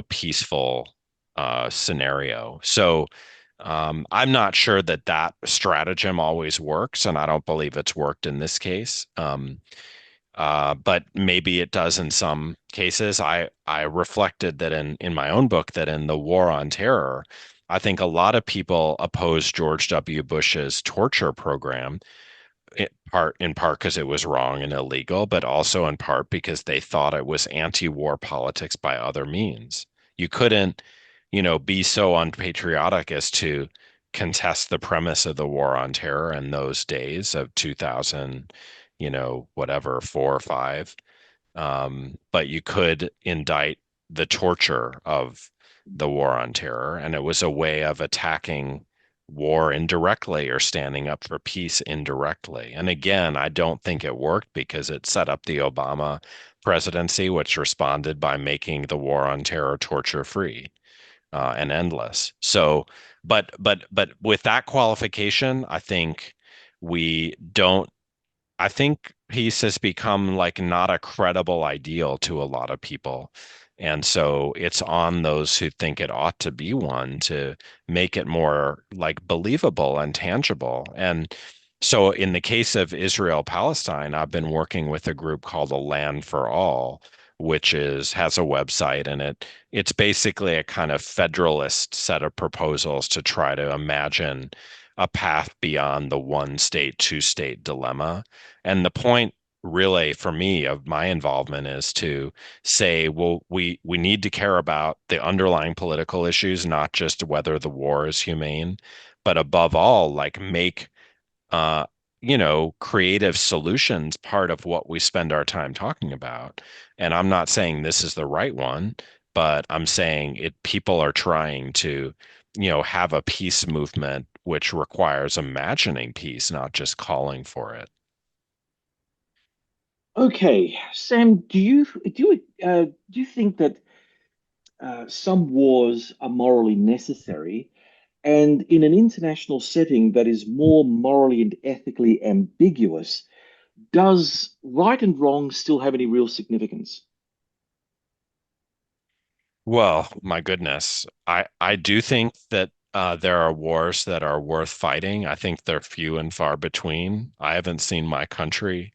peaceful scenario. So I'm not sure that that stratagem always works, and I don't believe it's worked in this case. But maybe it does in some cases. I reflected that in my own book that in the War on Terror, I think a lot of people opposed George W. Bush's torture program in part because it was wrong and illegal, but also in part because they thought it was anti-war politics by other means. You couldn't, be so unpatriotic as to contest the premise of the war on terror in those days of 2000, whatever, 4 or 5. But you could indict the torture of the war on terror, and it was a way of attacking war indirectly or standing up for peace indirectly. And again, I don't think it worked because it set up the Obama presidency, which responded by making the war on terror torture free and endless. So, but with that qualification, I think we don't I think peace has become like not a credible ideal to a lot of people. And so it's on those who think it ought to be one to make it more like believable and tangible. And so in the case of Israel Palestine, I've been working with a group called A Land for All, which has a website, and it's basically a kind of federalist set of proposals to try to imagine a path beyond the one state, two state dilemma. And the point really for me of my involvement is to say, well, we need to care about the underlying political issues, not just whether the war is humane, but above all, like make uh, creative solutions part of what we spend our time talking about. And I'm not saying this is the right one, but I'm saying people are trying to, have a peace movement which requires imagining peace, not just calling for it. Okay, Sam, do you think that some wars are morally necessary, and in an international setting that is more morally and ethically ambiguous, does right and wrong still have any real significance? Well, my goodness. I do think that there are wars that are worth fighting. I think they're few and far between. I haven't seen my country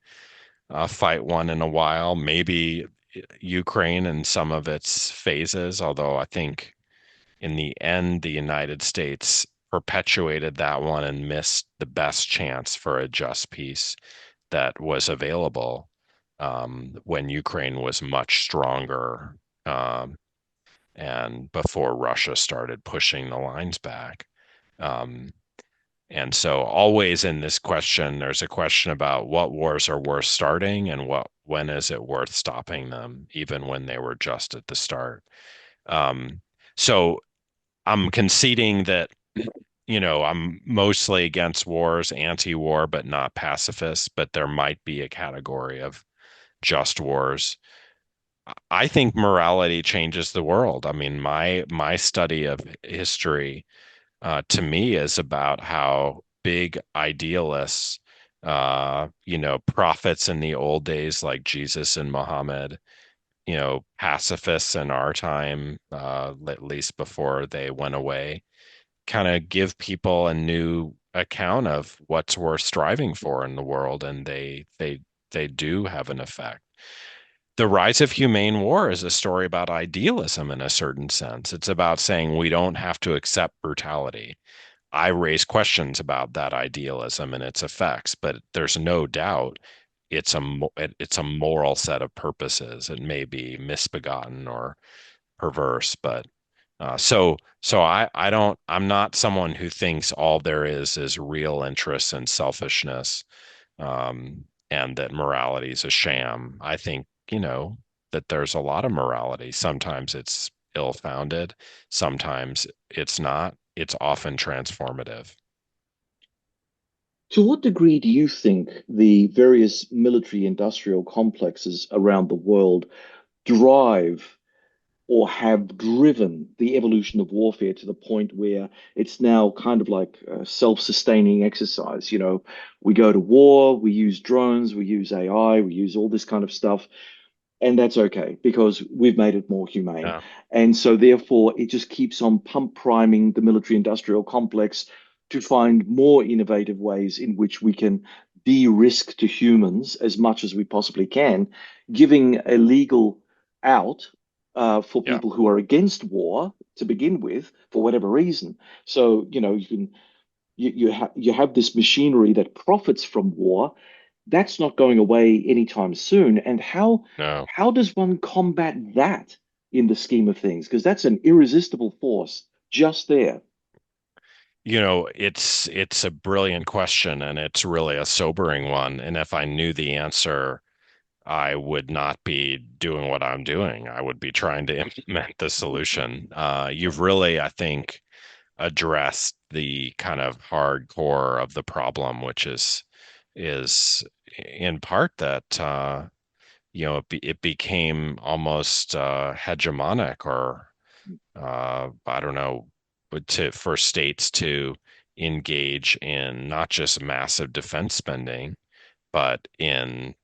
fight one in a while. Maybe Ukraine in some of its phases, although I think in the end, the United States perpetuated that one and missed the best chance for a just peace that was available when Ukraine was much stronger. And before Russia started pushing the lines back. Um, and so always in this question, there's a question about what wars are worth starting and when is it worth stopping them, even when they were just at the start. Um, so I'm conceding that, I'm mostly against wars, anti-war, but not pacifist, but there might be a category of just wars. I think morality changes the world. I mean, my study of history, to me, is about how big idealists, prophets in the old days like Jesus and Muhammad, pacifists in our time, at least before they went away, kind of give people a new account of what's worth striving for in the world, and they do have an effect. The Rise of Humane War is a story about idealism in a certain sense. It's about saying we don't have to accept brutality. I raise questions about that idealism and its effects, but there's no doubt it's a moral set of purposes. It may be misbegotten or perverse, but I'm not someone who thinks all there is real interest and selfishness, and that morality is a sham. I think, that there's a lot of morality. Sometimes it's ill-founded, sometimes it's not. It's often transformative. To what degree do you think the various military industrial complexes around the world drive or have driven the evolution of warfare to the point where it's now kind of like a self-sustaining exercise? We go to war, we use drones, we use AI, we use all this kind of stuff, and that's okay because we've made it more humane. Yeah. And so, therefore, it just keeps on pump priming the military industrial complex to find more innovative ways in which we can de risk to humans as much as we possibly can, giving a legal out for Yeah. people who are against war to begin with, for whatever reason. So, you have this machinery that profits from war. That's not going away anytime soon. And No. how does one combat that in the scheme of things? Because that's an irresistible force just there. It's a brilliant question, and it's really a sobering one. And if I knew the answer, I would not be doing what I'm doing. I would be trying to implement the solution. You've really, I think, addressed the kind of hardcore of the problem, which is in part that it became almost hegemonic, or I don't know, but for states to engage in not just massive defense spending, but in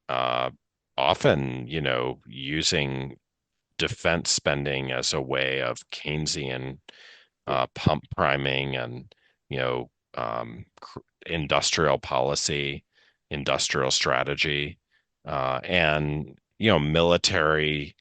uh, often, using defense spending as a way of Keynesian pump priming and, you know, industrial policy, industrial strategy, and, military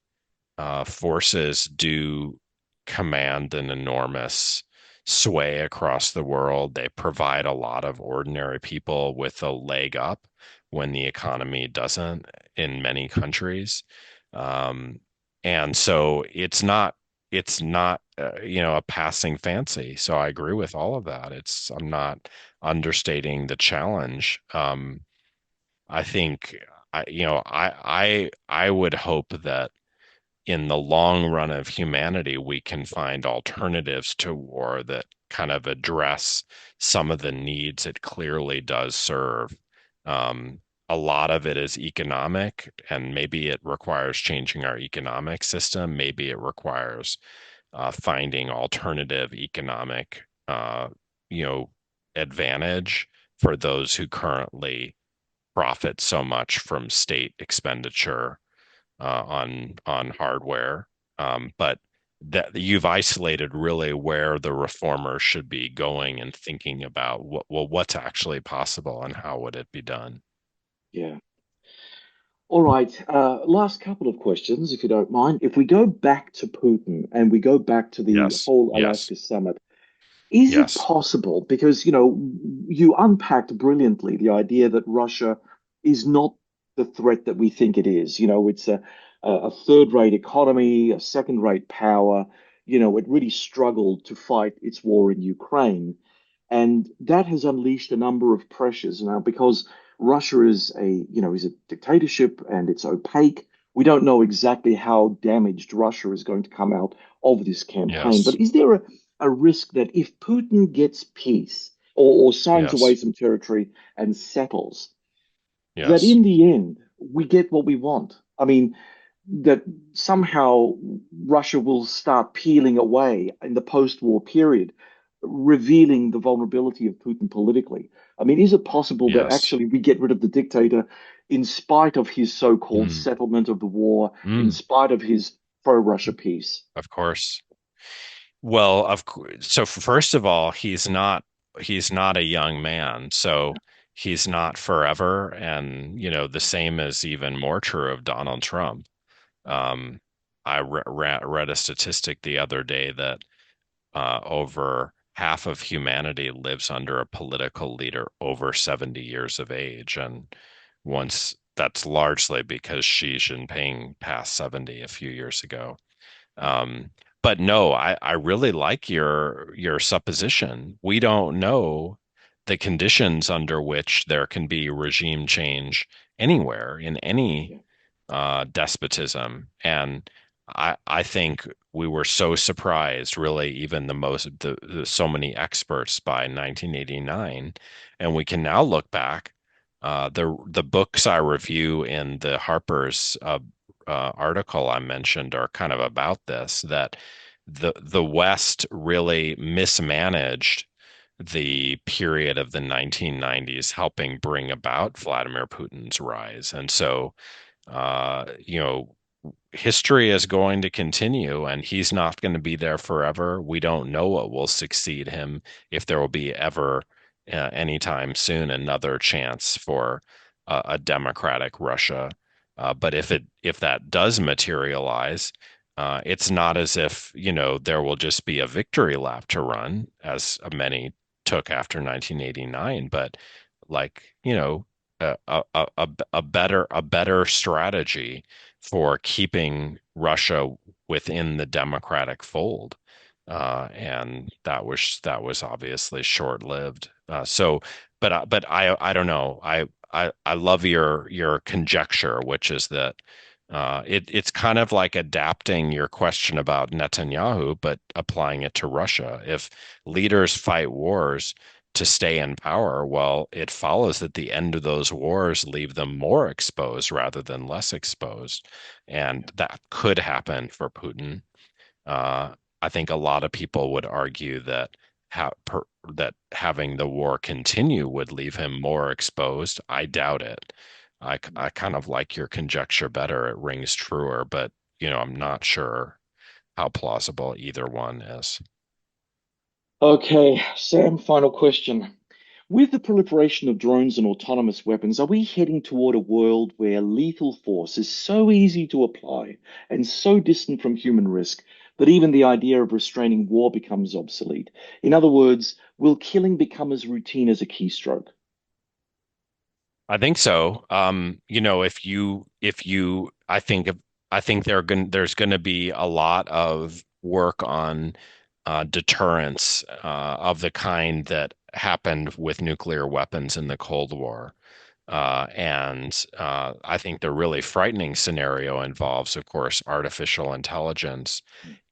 forces do command an enormous sway across the world. They provide a lot of ordinary people with a leg up when the economy doesn't in many countries. Um, and so it's not a passing fancy. So I agree with all of that. I'm not understating the challenge. I think I would hope that in the long run of humanity, we can find alternatives to war that kind of address some of the needs it clearly does serve. Um, a lot of it is economic, and maybe it requires changing our economic system. Maybe it requires finding alternative economic, you know, advantage for those who currently profit so much from state expenditure on hardware. But that you've isolated really where the reformers should be going and thinking about what's actually possible and how would it be done. Yeah. All right. Last couple of questions, if you don't mind. If we go back to Putin and we go back to the Yes, whole yes, Alaska summit, is it yes, possible? Because, you unpacked brilliantly the idea that Russia is not the threat that we think it is. It's a third-rate economy, a second-rate power. It really struggled to fight its war in Ukraine. And that has unleashed a number of pressures now because Russia is a dictatorship and it's opaque. We don't know exactly how damaged Russia is going to come out of this campaign. yes, But is there a risk that if Putin gets peace or signs away yes, some territory and settles, that yes, in the end we get what we want? I mean, that somehow Russia will start peeling away in the post-war period, revealing the vulnerability of Putin politically. I mean, is it possible that yes. actually we get rid of the dictator in spite of his so-called Mm, settlement of the war, in mm, spite of his pro-Russia peace? of course. Well, of course. So first of all, he's not a young man, so he's not forever. And the same is even more true of Donald Trump. Um, I read a statistic the other day that over half of humanity lives under a political leader over 70 years of age. And once that's largely because Xi Jinping passed 70 a few years ago. Um, but no, I really like your supposition. We don't know the conditions under which there can be regime change anywhere in any Yeah. despotism. And I think we were so surprised, really, even the so many experts by 1989, and we can now look back. The books I review in the Harper's article I mentioned are kind of about this, that the West really mismanaged the period of the 1990s, helping bring about Vladimir Putin's rise. And so, you know, history is going to continue and he's not going to be there forever. We don't know what will succeed him, if there will be ever anytime soon another chance for a democratic Russia. But if that does materialize, it's not as if, there will just be a victory lap to run, as many took after 1989, but like, a better strategy for keeping Russia within the democratic fold. And that was obviously short-lived. But I don't know. I love your conjecture, which is that it's kind of like adapting your question about Netanyahu, but applying it to Russia. If leaders fight wars to stay in power, well, it follows that the end of those wars leave them more exposed rather than less exposed. And that could happen for Putin. Uh, I think a lot of people would argue that that having the war continue would leave him more exposed. I doubt it. I kind of like your conjecture better. It rings truer, but I'm not sure how plausible either one is. Okay, Sam, final question. With the proliferation of drones and autonomous weapons, are we heading toward a world where lethal force is so easy to apply and so distant from human risk that even the idea of restraining war becomes obsolete? In other words, will killing become as routine as a keystroke? I think so. If you, I think there's going to be a lot of work on deterrence of the kind that happened with nuclear weapons in the Cold War. And I think the really frightening scenario involves, of course, artificial intelligence.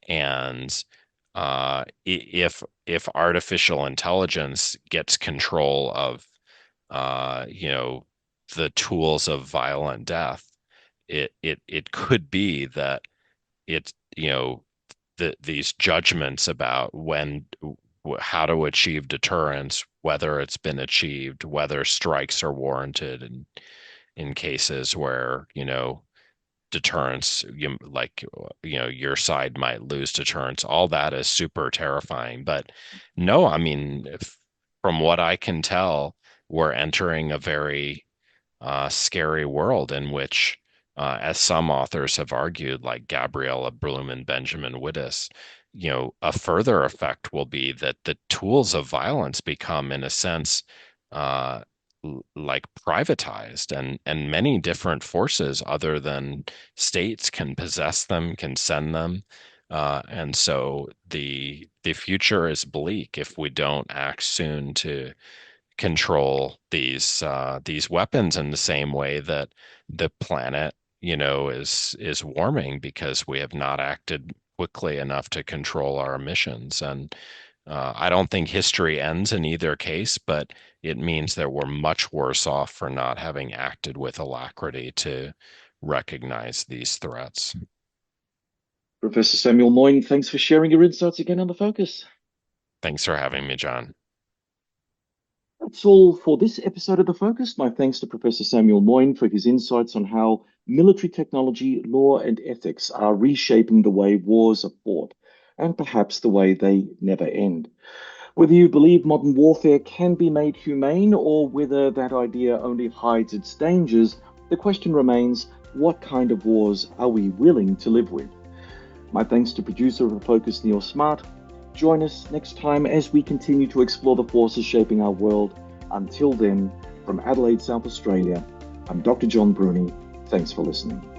And if artificial intelligence gets control of uh, you know, the tools of violent death, it could be that it's, these judgments about how to achieve deterrence, whether it's been achieved, whether strikes are warranted, and in cases where, deterrence, your side might lose deterrence. All that is super terrifying. But no, I mean, from what I can tell, we're entering a very scary world in which, as some authors have argued, like Gabriella Bloom and Benjamin Wittes, a further effect will be that the tools of violence become, in a sense, uh, like privatized, and many different forces other than states can possess them, can send them. And so the future is bleak if we don't act soon to control these weapons in the same way that the planet, is warming because we have not acted quickly enough to control our emissions. And I don't think history ends in either case, but it means that we're much worse off for not having acted with alacrity to recognize these threats. Professor Samuel Moyn, thanks for sharing your insights again on the focus. Thanks for having me, John. That's all for this episode of The Focus. My thanks to Professor Samuel Moyn for his insights on how military technology, law, and ethics are reshaping the way wars are fought, and perhaps the way they never end. Whether you believe modern warfare can be made humane or whether that idea only hides its dangers, the question remains, what kind of wars are we willing to live with? My thanks to producer of The Focus, Neil Smart. Join us next time as we continue to explore the forces shaping our world. Until then, from Adelaide, South Australia, I'm Dr. John Bruni. Thanks for listening.